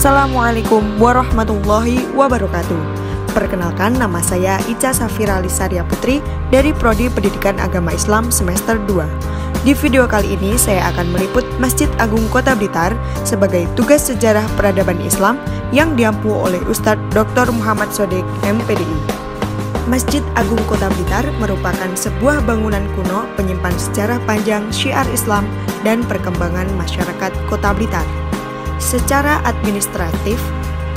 Assalamualaikum warahmatullahi wabarakatuh. Perkenalkan, nama saya Ica Safira Lisaria Putri dari Prodi Pendidikan Agama Islam semester 2. Di video kali ini saya akan meliput Masjid Agung Kota Blitar sebagai tugas sejarah peradaban Islam yang diampu oleh Ustadz Dr. Muhammad Shodiq, MPDI. Masjid Agung Kota Blitar merupakan sebuah bangunan kuno penyimpan sejarah panjang syiar Islam dan perkembangan masyarakat Kota Blitar. Secara administratif,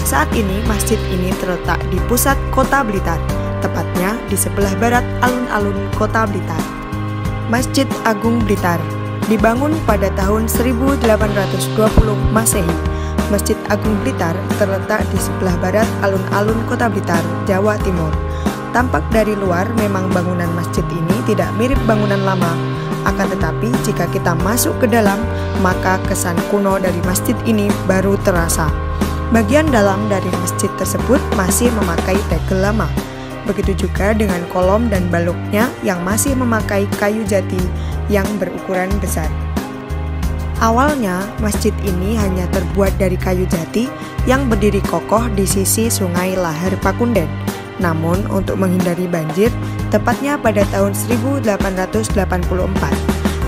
saat ini masjid ini terletak di pusat Kota Blitar, tepatnya di sebelah barat alun-alun Kota Blitar. Masjid Agung Blitar dibangun pada tahun 1820 Masehi. Masjid Agung Blitar terletak di sebelah barat alun-alun Kota Blitar, Jawa Timur. Tampak dari luar memang bangunan masjid ini tidak mirip bangunan lama. Akan tetapi jika kita masuk ke dalam, maka kesan kuno dari masjid ini baru terasa. Bagian dalam dari masjid tersebut masih memakai tegel lama. Begitu juga dengan kolom dan baloknya yang masih memakai kayu jati yang berukuran besar. Awalnya, masjid ini hanya terbuat dari kayu jati yang berdiri kokoh di sisi sungai Lahar Pakunden. Namun, untuk menghindari banjir, tepatnya pada tahun 1884,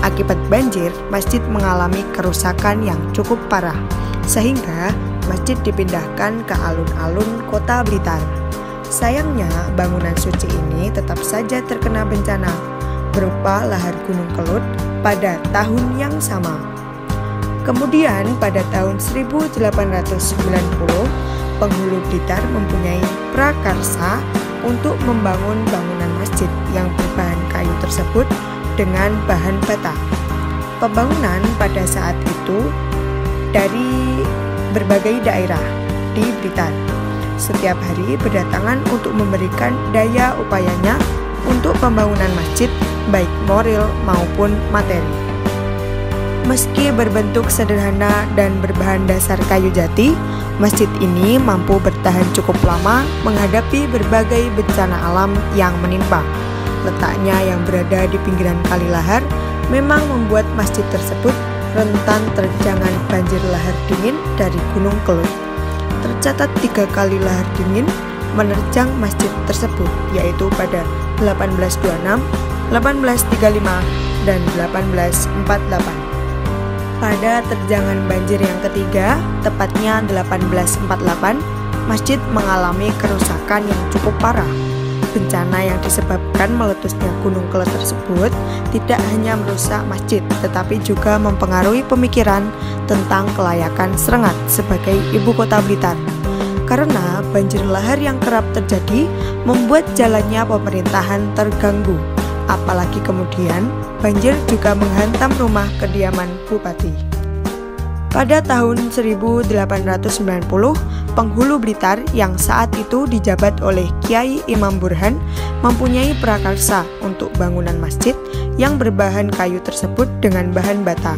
akibat banjir, masjid mengalami kerusakan yang cukup parah, sehingga masjid dipindahkan ke alun-alun Kota Blitar. Sayangnya, bangunan suci ini tetap saja terkena bencana, berupa lahar Gunung Kelut pada tahun yang sama. Kemudian, pada tahun 1890, penghulu Blitar mempunyai prakarsa untuk membangun bangunan masjid yang berbahan kayu tersebut dengan bahan bata. Pembangunan pada saat itu dari berbagai daerah di Blitar setiap hari berdatangan untuk memberikan daya upayanya untuk pembangunan masjid, baik moral maupun materi. Meski berbentuk sederhana dan berbahan dasar kayu jati, masjid ini mampu bertahan cukup lama menghadapi berbagai bencana alam yang menimpa. Letaknya yang berada di pinggiran Kali Lahar memang membuat masjid tersebut rentan terjangan banjir lahar dingin dari Gunung Kelut. Tercatat 3 kali lahar dingin menerjang masjid tersebut, yaitu pada 1826, 1835, dan 1848. Pada terjangan banjir yang ketiga, tepatnya 1848, masjid mengalami kerusakan yang cukup parah. Bencana yang disebabkan meletusnya Gunung Kelut tersebut tidak hanya merusak masjid, tetapi juga mempengaruhi pemikiran tentang kelayakan Serengat sebagai ibu kota Blitar. Karena banjir lahar yang kerap terjadi membuat jalannya pemerintahan terganggu. Apalagi kemudian banjir juga menghantam rumah kediaman bupati. Pada tahun 1890, penghulu Blitar yang saat itu dijabat oleh Kiai Imam Burhan mempunyai prakarsa untuk bangunan masjid yang berbahan kayu tersebut dengan bahan bata.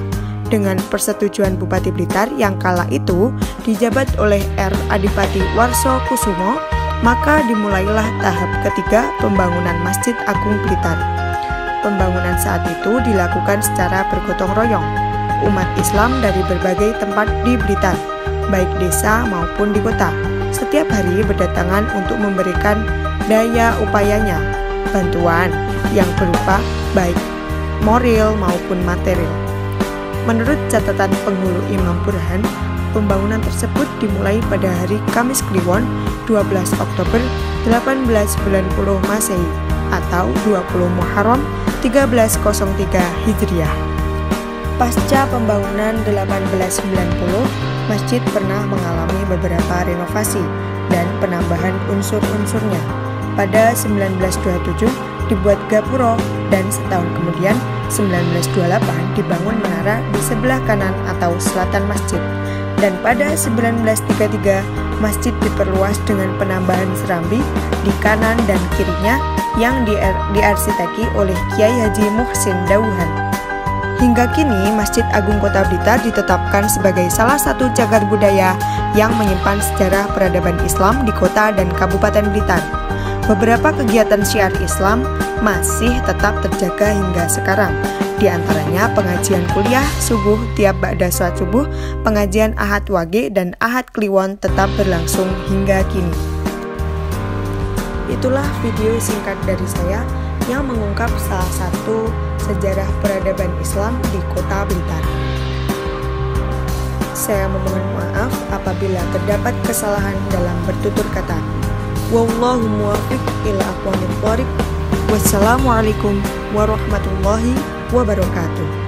Dengan persetujuan Bupati Blitar yang kala itu dijabat oleh R. Adipati Warso Kusumo, maka dimulailah tahap ketiga pembangunan Masjid Agung Blitar. Pembangunan saat itu dilakukan secara bergotong royong. Umat Islam dari berbagai tempat di Blitar, baik desa maupun di kota, setiap hari berdatangan untuk memberikan daya upayanya, bantuan yang berupa baik moral maupun material. Menurut catatan penghulu Imam Burhan, pembangunan tersebut dimulai pada hari Kamis Kliwon 12 Oktober 1890 Masehi atau 20 Muharram 1303 Hijriah. Pasca pembangunan 1890, masjid pernah mengalami beberapa renovasi dan penambahan unsur-unsurnya. Pada 1927 dibuat gapura dan setahun kemudian 1928 dibangun menara di sebelah kanan atau selatan masjid. Dan pada 1933 masjid diperluas dengan penambahan serambi di kanan dan kirinya yang diarsiteki oleh Kiai Haji Muhsin Dauhan. Hingga kini Masjid Agung Kota Blitar ditetapkan sebagai salah satu cagar budaya yang menyimpan sejarah peradaban Islam di kota dan Kabupaten Blitar. Beberapa kegiatan syiar Islam masih tetap terjaga hingga sekarang, di di antaranya pengajian kuliah subuh tiap ba'da sholat subuh, pengajian Ahad Wage dan Ahad Kliwon tetap berlangsung hingga kini. Itulah video singkat dari saya yang mengungkap salah satu sejarah peradaban Islam di Kota Blitar. Saya memohon maaf apabila terdapat kesalahan dalam bertutur kata. Wallahu muwaffiq ila aqwamit thoriq. Wassalamualaikum warahmatullahi wabarakatuh.